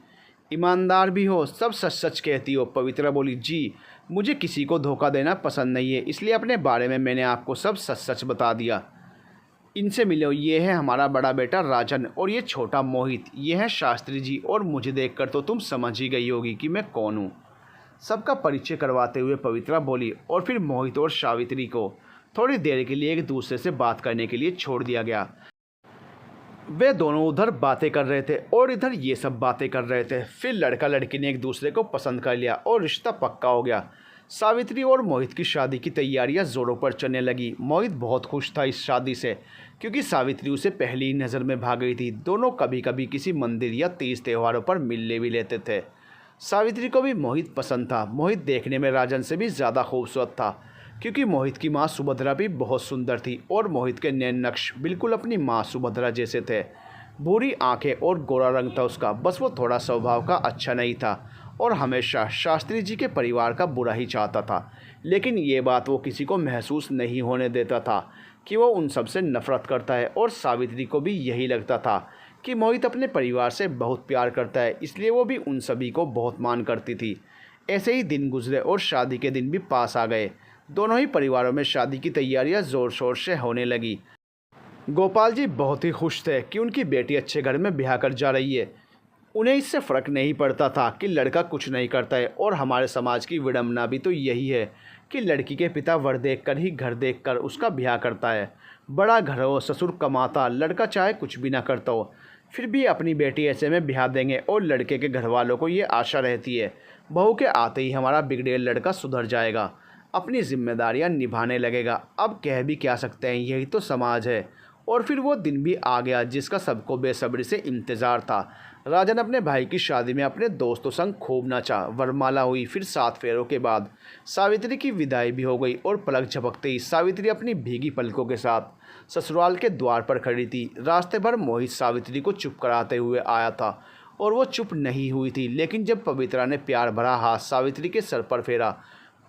ईमानदार भी हो, सब सच सच कहती हो। पवित्रा बोली, जी मुझे किसी को धोखा देना पसंद नहीं है, इसलिए अपने बारे में मैंने आपको सब सच सच बता दिया। इनसे मिलो, ये है हमारा बड़ा बेटा राजन, और ये छोटा मोहित, ये है शास्त्री जी, और मुझे देखकर तो तुम समझ ही गई होगी कि मैं कौन हूँ। सबका परिचय करवाते हुए पवित्रा बोली, और फिर मोहित और सावित्री को थोड़ी देर के लिए एक दूसरे से बात करने के लिए छोड़ दिया गया। वे दोनों उधर बातें कर रहे थे और इधर ये सब बातें कर रहे थे। फिर लड़का लड़की ने एक दूसरे को पसंद कर लिया और रिश्ता पक्का हो गया। सावित्री और मोहित की शादी की तैयारियां जोरों पर चलने लगी। मोहित बहुत खुश था इस शादी से, क्योंकि सावित्री उसे पहली नज़र में भाग गई थी। दोनों कभी कभी किसी मंदिर या तीज त्योहारों पर मिलने भी लेते थे। सावित्री को भी मोहित पसंद था। मोहित देखने में राजन से भी ज़्यादा खूबसूरत था, क्योंकि मोहित की माँ सुभद्रा भी बहुत सुंदर थी और मोहित के नैन नक्श बिल्कुल अपनी माँ सुभद्रा जैसे थे। भूरी आंखें और गोरा रंग था उसका, बस वो थोड़ा स्वभाव का अच्छा नहीं था और हमेशा शास्त्री जी के परिवार का बुरा ही चाहता था। लेकिन ये बात वो किसी को महसूस नहीं होने देता था कि वो उन सब से नफरत करता है, और सावित्री को भी यही लगता था कि मोहित अपने परिवार से बहुत प्यार करता है, इसलिए वो भी उन सभी को बहुत मान करती थी। ऐसे ही दिन गुजरे और शादी के दिन भी पास आ गए। दोनों ही परिवारों में शादी की तैयारियां ज़ोर शोर से होने लगी। गोपाल जी बहुत ही खुश थे कि उनकी बेटी अच्छे घर में ब्याह कर जा रही है। उन्हें इससे फ़र्क नहीं पड़ता था कि लड़का कुछ नहीं करता है, और हमारे समाज की विडंबना भी तो यही है कि लड़की के पिता वर देखकर ही घर देखकर उसका ब्याह करता है। बड़ा घर हो, ससुर कमाता, लड़का चाहे कुछ भी ना करता हो, फिर भी अपनी बेटी ऐसे में ब्याह देंगे, और लड़के के घर वालों को ये आशा रहती है बहू के आते ही हमारा बिगड़ेल लड़का सुधर जाएगा, अपनी जिम्मेदारियां निभाने लगेगा। अब कह भी क्या सकते हैं, यही तो समाज है। और फिर वो दिन भी आ गया जिसका सबको बेसब्री से इंतज़ार था। राजन अपने भाई की शादी में अपने दोस्तों संग खूब नाचा। वरमाला हुई, फिर 7 फेरों के बाद सावित्री की विदाई भी हो गई, और पलक झपकते ही सावित्री अपनी भीगी पलकों के साथ ससुराल के द्वार पर खड़ी थी। रास्ते भर मोहित सावित्री को चुप कराते हुए आया था, और वो चुप नहीं हुई थी। लेकिन जब पवित्रा ने प्यार भरा हाथ सावित्री के सर पर फेरा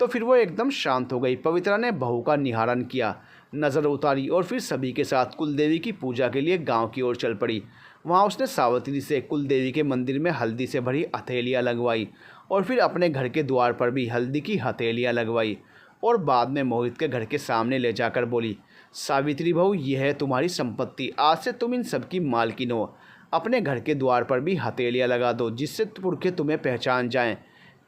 तो फिर वो एकदम शांत हो गई। पवित्रा ने बहू का निहारन किया, नज़र उतारी, और फिर सभी के साथ कुलदेवी की पूजा के लिए गांव की ओर चल पड़ी। वहाँ उसने सावित्री से कुलदेवी के मंदिर में हल्दी से भरी हथेलियाँ लगवाई, और फिर अपने घर के द्वार पर भी हल्दी की हथेलियाँ लगवाई, और बाद में मोहित के घर के सामने ले जाकर बोली, सावित्री बहू, यह है तुम्हारी संपत्ति, आज से तुम इन सब की मालकिन हो। अपने घर के द्वार पर भी हथेलियाँ लगा दो, जिससे पुरखे तुम्हें पहचान जाएं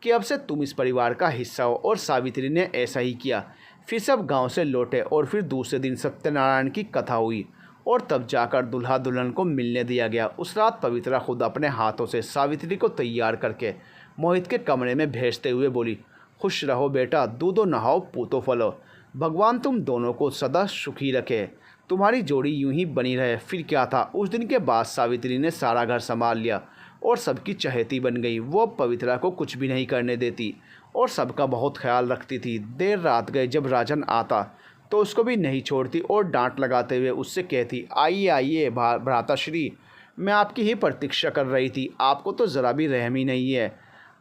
कि अब से तुम इस परिवार का हिस्सा हो। और सावित्री ने ऐसा ही किया। फिर सब गांव से लौटे, और फिर दूसरे दिन सत्यनारायण की कथा हुई, और तब जाकर दूल्हा दुल्हन को मिलने दिया गया। उस रात पवित्रा खुद अपने हाथों से सावित्री को तैयार करके मोहित के कमरे में भेजते हुए बोली, खुश रहो बेटा, दूधो नहाओ पूतो फलो, भगवान तुम दोनों को सदा सुखी रखे, तुम्हारी जोड़ी यूं ही बनी रहे। फिर क्या था, उस दिन के बाद सावित्री ने सारा घर संभाल लिया और सबकी चहेती बन गई। वो पवित्रा को कुछ भी नहीं करने देती और सबका बहुत ख्याल रखती थी। देर रात गए जब राजन आता तो उसको भी नहीं छोड़ती और डांट लगाते हुए उससे कहती, आइए आइए भ्राताश्री, मैं आपकी ही प्रतीक्षा कर रही थी। आपको तो ज़रा भी रहम ही नहीं है,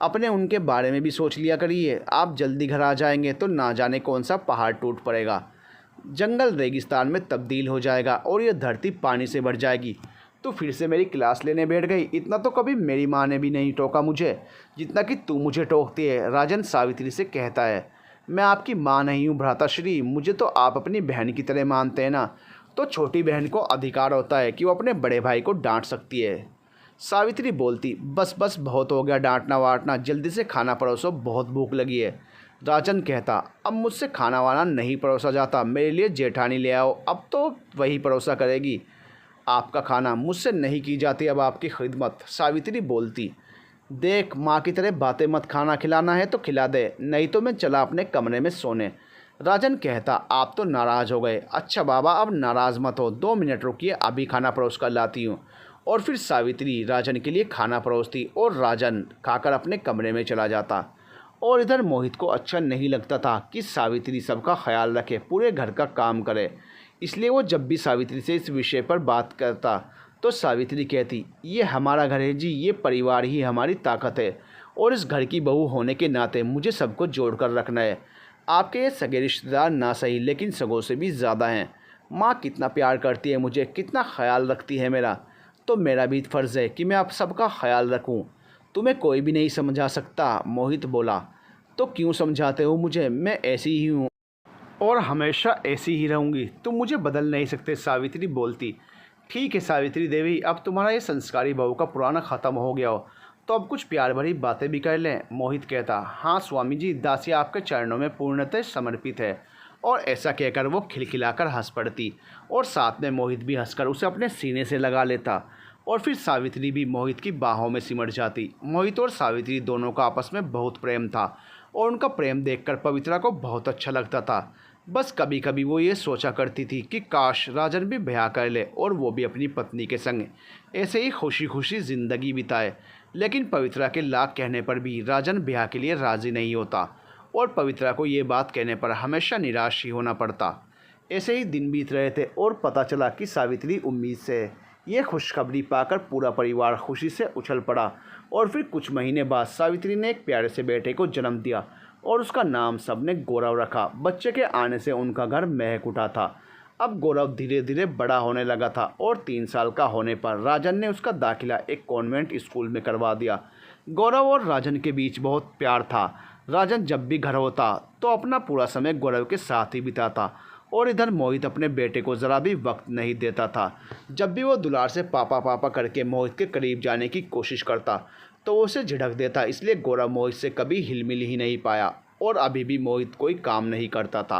अपने उनके बारे में भी सोच लिया करिए। आप जल्दी घर आ जाएंगे तो ना जाने कौन सा पहाड़ टूट पड़ेगा, जंगल रेगिस्तान में तब्दील हो जाएगा और यह धरती पानी से भर जाएगी। तो फिर से मेरी क्लास लेने बैठ गई। इतना तो कभी मेरी माँ ने भी नहीं टोका मुझे जितना कि तू मुझे टोकती है, राजन सावित्री से कहता है। मैं आपकी माँ नहीं हूँ भ्राताश्री, मुझे तो आप अपनी बहन की तरह मानते हैं ना। तो छोटी बहन को अधिकार होता है कि वो अपने बड़े भाई को डांट सकती है। सावित्री बोलती, बस बस बहुत हो गया डांटना वाटना, जल्दी से खाना परोसो, बहुत भूख लगी है। राजन कहता, अब मुझसे खाना वाना नहीं परोसा जाता, मेरे लिए जेठानी ले आओ, अब तो वही परोसा करेगी। आपका खाना मुझसे नहीं की जाती अब आपकी खिदमत। सावित्री बोलती, देख माँ की तरह बातें मत, खाना खिलाना है तो खिला दे, नहीं तो मैं चला अपने कमरे में सोने। राजन कहता, आप तो नाराज़ हो गए। अच्छा बाबा अब नाराज़ मत हो, 2 मिनट रुकिए, अभी खाना परोस कर लाती हूँ। और फिर सावित्री राजन के लिए खाना परोसती और राजन खाकर अपने कमरे में चला जाता। और इधर मोहित को अच्छा नहीं लगता था कि सावित्री सबका ख्याल रखे, पूरे घर का काम करे। इसलिए वो जब भी सावित्री से इस विषय पर बात करता तो सावित्री कहती, ये हमारा घर है जी, ये परिवार ही हमारी ताकत है और इस घर की बहू होने के नाते मुझे सबको जोड़ कर रखना है। आपके ये सगे रिश्तेदार ना सही लेकिन सगों से भी ज़्यादा हैं। माँ कितना प्यार करती है मुझे, कितना ख्याल रखती है मेरा, तो मेरा भी फ़र्ज़ है कि मैं आप सबका ख्याल रखूं। तुम्हें कोई भी नहीं समझा सकता, मोहित बोला। तो क्यों समझाते हो मुझे, मैं ऐसी ही हूँ और हमेशा ऐसी ही रहूँगी, तुम मुझे बदल नहीं सकते, सावित्री बोलती। ठीक है सावित्री देवी, अब तुम्हारा ये संस्कारी बहू का पुराना ख़त्म हो गया हो तो अब कुछ प्यार भरी बातें भी कर लें, मोहित कहता। हाँ स्वामी जी, दासी आपके चरणों में पूर्णतः समर्पित है। और ऐसा कहकर वो खिलखिलाकर हंस पड़ती और साथ में मोहित भी हंसकर उसे अपने सीने से लगा लेता और फिर सावित्री भी मोहित की बाहों में सिमट जाती। मोहित और सावित्री दोनों का आपस में बहुत प्रेम था और उनका प्रेम देखकर पवित्रा को बहुत अच्छा लगता था। बस कभी कभी वो ये सोचा करती थी कि काश राजन भी ब्याह कर ले और वो भी अपनी पत्नी के संग ऐसे ही खुशी खुशी ज़िंदगी बिताए। लेकिन पवित्रा के लाख कहने पर भी राजन ब्याह के लिए राज़ी नहीं होता और पवित्रा को ये बात कहने पर हमेशा निराश ही होना पड़ता। ऐसे ही दिन बीत रहे थे और पता चला कि सावित्री उम्मीद से है। ये खुशखबरी पाकर पूरा परिवार खुशी से उछल पड़ा और फिर कुछ महीने बाद सावित्री ने एक प्यारे से बेटे को जन्म दिया और उसका नाम सबने गौरव रखा। बच्चे के आने से उनका घर महक उठा था। अब गौरव धीरे धीरे बड़ा होने लगा था और 3 साल का होने पर राजन ने उसका दाखिला एक कॉन्वेंट स्कूल में करवा दिया। गौरव और राजन के बीच बहुत प्यार था। राजन जब भी घर होता तो अपना पूरा समय गौरव के साथ ही बिताता और इधर मोहित अपने बेटे को ज़रा भी वक्त नहीं देता था। जब भी वो दुलार से पापा पापा करके मोहित के करीब जाने की कोशिश करता तो वो उसे झिड़क देता। इसलिए गौरव मोहित से कभी हिलमिल ही नहीं पाया और अभी भी मोहित कोई काम नहीं करता था।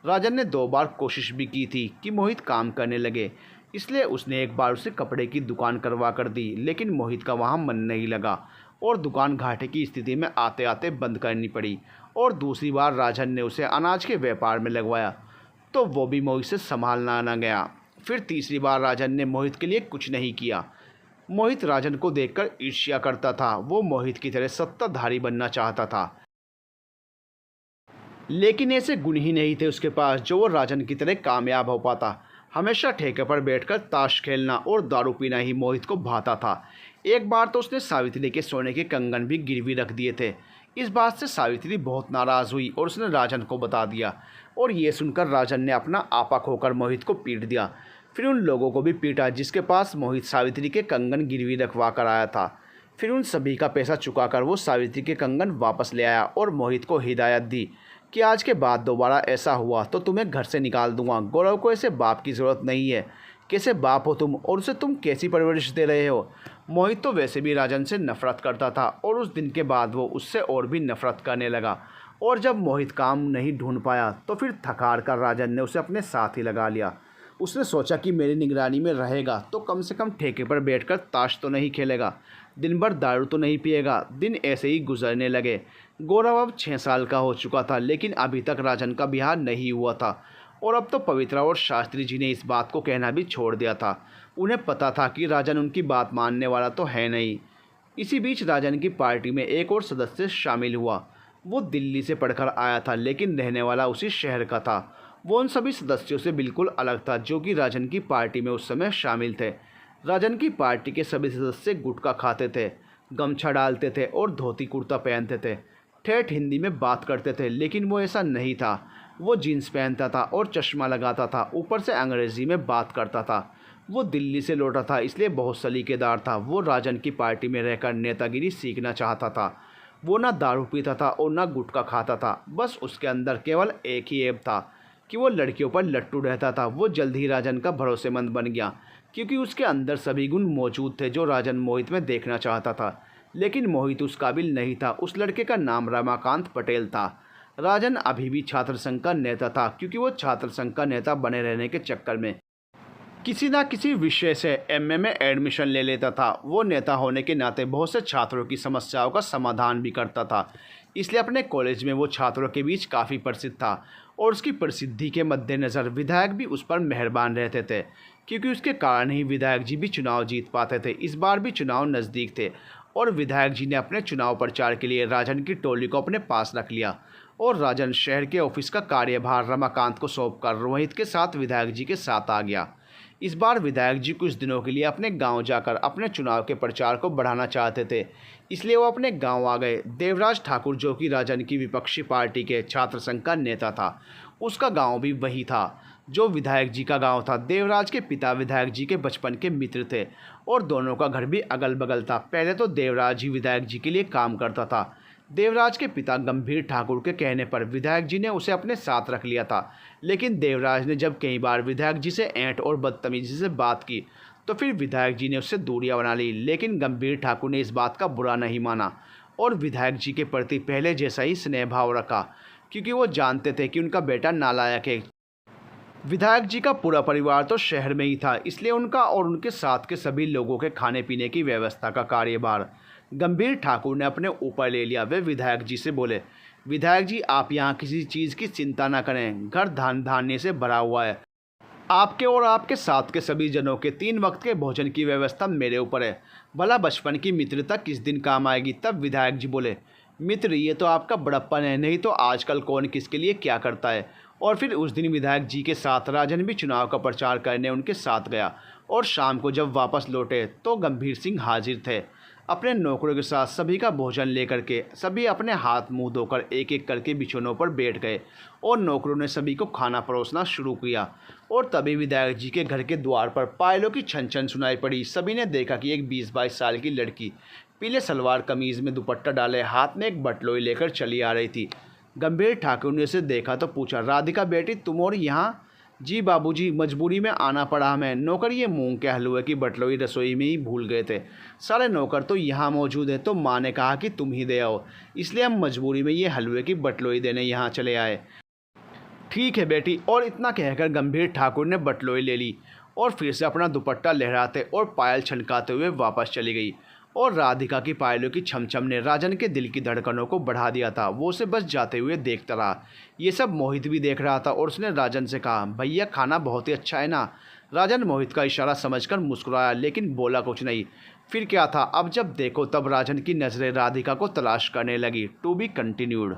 राजन ने 2 बार कोशिश भी की थी कि मोहित काम करने लगे, इसलिए उसने एक बार उसे कपड़े की दुकान करवा कर दी, लेकिन मोहित का वहाँ मन नहीं लगा और दुकान घाटे की स्थिति में आते आते बंद करनी पड़ी। और दूसरी बार राजन ने उसे अनाज के व्यापार में लगवाया तो वो भी मोहित से संभालना न गया। फिर तीसरी बार राजन ने मोहित के लिए कुछ नहीं किया। मोहित राजन को देखकर ईर्ष्या करता था। वो मोहित की तरह सत्ताधारी बनना चाहता था, लेकिन ऐसे गुण ही नहीं थे उसके पास जो वो राजन की तरह कामयाब हो पाता। हमेशा ठेके पर बैठकर ताश खेलना और दारू पीना ही मोहित को भाता था। एक बार तो उसने सावित्री के सोने के कंगन भी गिरवी रख दिए थे। इस बात से सावित्री बहुत नाराज़ हुई और उसने राजन को बता दिया और ये सुनकर राजन ने अपना आपा खोकर मोहित को पीट दिया। फिर उन लोगों को भी पीटा जिसके पास मोहित सावित्री के कंगन गिरवी रखवा कर आया था। फिर उन सभी का पैसा चुकाकर वो सावित्री के कंगन वापस ले आया और मोहित को हिदायत दी कि आज के बाद दोबारा ऐसा हुआ तो तुम्हें घर से निकाल दूंगा। गौरव को ऐसे बाप की ज़रूरत नहीं है। कैसे बाप हो तुम और उसे तुम कैसी परवरिश दे रहे हो। मोहित तो वैसे भी राजन से नफरत करता था और उस दिन के बाद वो उससे और भी नफरत करने लगा। और जब मोहित काम नहीं ढूंढ पाया तो फिर थकार कर राजन ने उसे अपने साथ ही लगा लिया। उसने सोचा कि मेरी निगरानी में रहेगा तो कम से कम ठेके पर बैठकर ताश तो नहीं खेलेगा, दिन भर दारू तो नहीं पिएगा। दिन ऐसे ही गुजरने लगे। गौरव अब 6 साल का हो चुका था, लेकिन अभी तक राजन का ब्याह नहीं हुआ था और अब तो पवित्रा और शास्त्री जी ने इस बात को कहना भी छोड़ दिया था। उन्हें पता था कि राजन उनकी बात मानने वाला तो है नहीं। इसी बीच राजन की पार्टी में एक और सदस्य शामिल हुआ। वो दिल्ली से पढ़कर आया था, लेकिन रहने वाला उसी शहर का था। वो उन सभी सदस्यों से बिल्कुल अलग था जो कि राजन की पार्टी में उस समय शामिल थे। राजन की पार्टी के सभी सदस्य गुटखा खाते थे, गमछा डालते थे और धोती कुर्ता पहनते थे, ठेठ हिंदी में बात करते थे, लेकिन वो ऐसा नहीं था। वो जीन्स पहनता था और चश्मा लगाता था, ऊपर से अंग्रेज़ी में बात करता था। वो दिल्ली से लौटा था, इसलिए बहुत सलीकेदार था। वो राजन की पार्टी में रहकर नेतागिरी सीखना चाहता था। वो ना दारू पीता था और ना गुटखा खाता था। बस उसके अंदर केवल एक ही ऐब था कि वो लड़कियों पर लट्टू रहता था। वो जल्द ही राजन का भरोसेमंद बन गया क्योंकि उसके अंदर सभी गुण मौजूद थे जो राजन मोहित में देखना चाहता था, लेकिन मोहित उस काबिल नहीं था। उस लड़के का नाम रमाकांत पटेल था। राजन अभी भी छात्र संघ का नेता था क्योंकि वो छात्र संघ का नेता बने रहने के चक्कर में किसी ना किसी विषय से एमए में एडमिशन ले लेता था। वो नेता होने के नाते बहुत से छात्रों की समस्याओं का समाधान भी करता था, इसलिए अपने कॉलेज में वो छात्रों के बीच काफ़ी प्रसिद्ध था और उसकी प्रसिद्धि के मद्देनज़र विधायक भी उस पर मेहरबान रहते थे क्योंकि उसके कारण ही विधायक जी भी चुनाव जीत पाते थे। इस बार भी चुनाव नज़दीक थे और विधायक जी ने अपने चुनाव प्रचार के लिए राजन की टोली को अपने पास रख लिया और राजन शहर के ऑफिस का कार्यभार रमाकांत को सौंपकर रोहित के साथ विधायक जी के साथ आ गया। इस बार विधायक जी कुछ दिनों के लिए अपने गांव जाकर अपने चुनाव के प्रचार को बढ़ाना चाहते थे, इसलिए वो अपने गांव आ गए। देवराज ठाकुर, जो कि राजन की विपक्षी पार्टी के छात्र संघ का नेता था, उसका गांव भी वही था जो विधायक जी का गांव था। देवराज के पिता विधायक जी के बचपन के मित्र थे और दोनों का घर भी अगल बगल था। पहले तो देवराज ही विधायक जी के लिए काम करता था। देवराज के पिता गंभीर ठाकुर के कहने पर विधायक जी ने उसे अपने साथ रख लिया था, लेकिन देवराज ने जब कई बार विधायक जी से ऐंठ और बदतमीजी से बात की तो फिर विधायक जी ने उससे दूरियां बना ली। लेकिन गंभीर ठाकुर ने इस बात का बुरा नहीं माना और विधायक जी के प्रति पहले जैसा ही स्नेह भाव रखा, क्योंकि वो जानते थे कि उनका बेटा नालायक है। विधायक जी का पूरा परिवार तो शहर में ही था, इसलिए उनका और उनके साथ के सभी लोगों के खाने पीने की व्यवस्था का कार्यभार गंभीर ठाकुर ने अपने ऊपर ले लिया। वे विधायक जी से बोले, विधायक जी, आप यहाँ किसी चीज़ की चिंता न करें, घर धान धान्य से भरा हुआ है। आपके और आपके साथ के सभी जनों के 3 वक्त के भोजन की व्यवस्था मेरे ऊपर है। भला बचपन की मित्रता किस दिन काम आएगी। तब विधायक जी बोले, मित्र, ये तो आपका बड़प्पन है, नहीं तो आजकल कौन किसके लिए क्या करता है। और फिर उस दिन विधायक जी के साथ राजन भी चुनाव का प्रचार करने उनके साथ गया और शाम को जब वापस लौटे तो गंभीर सिंह हाजिर थे अपने नौकरों के साथ। सभी का भोजन लेकर के सभी अपने हाथ मुंह धोकर एक एक करके बिछौनों पर बैठ गए और नौकरों ने सभी को खाना परोसना शुरू किया। और तभी विधायक जी के घर के द्वार पर पायलों की छन छन सुनाई पड़ी। सभी ने देखा कि एक 20-22 साल की लड़की पीले सलवार कमीज़ में दुपट्टा डाले हाथ में एक बटलोई लेकर चली आ रही थी। गंभीर ठाकुर ने उसे देखा तो पूछा, राधिका बेटी, तुम और यहाँ? जी बाबूजी, मजबूरी में आना पड़ा हमें। नौकर ये मूंग के हलवे की बटलोई रसोई में ही भूल गए थे। सारे नौकर तो यहाँ मौजूद हैं, तो माँ ने कहा कि तुम ही दे आओ, इसलिए हम मजबूरी में ये हलवे की बटलोई देने यहाँ चले आए। ठीक है बेटी। और इतना कहकर गंभीर ठाकुर ने बटलोई ले ली और फिर से अपना दुपट्टा लहराते और पायल छनकाते हुए वापस चली गई। और राधिका की पायलों की छमछम ने राजन के दिल की धड़कनों को बढ़ा दिया था। वो उसे बस जाते हुए देखता रहा। ये सब मोहित भी देख रहा था और उसने राजन से कहा, भैया खाना बहुत ही अच्छा है ना। राजन मोहित का इशारा समझकर मुस्कुराया, लेकिन बोला कुछ नहीं। फिर क्या था, अब जब देखो तब राजन की नज़रें राधिका को तलाश करने लगी। To be continued.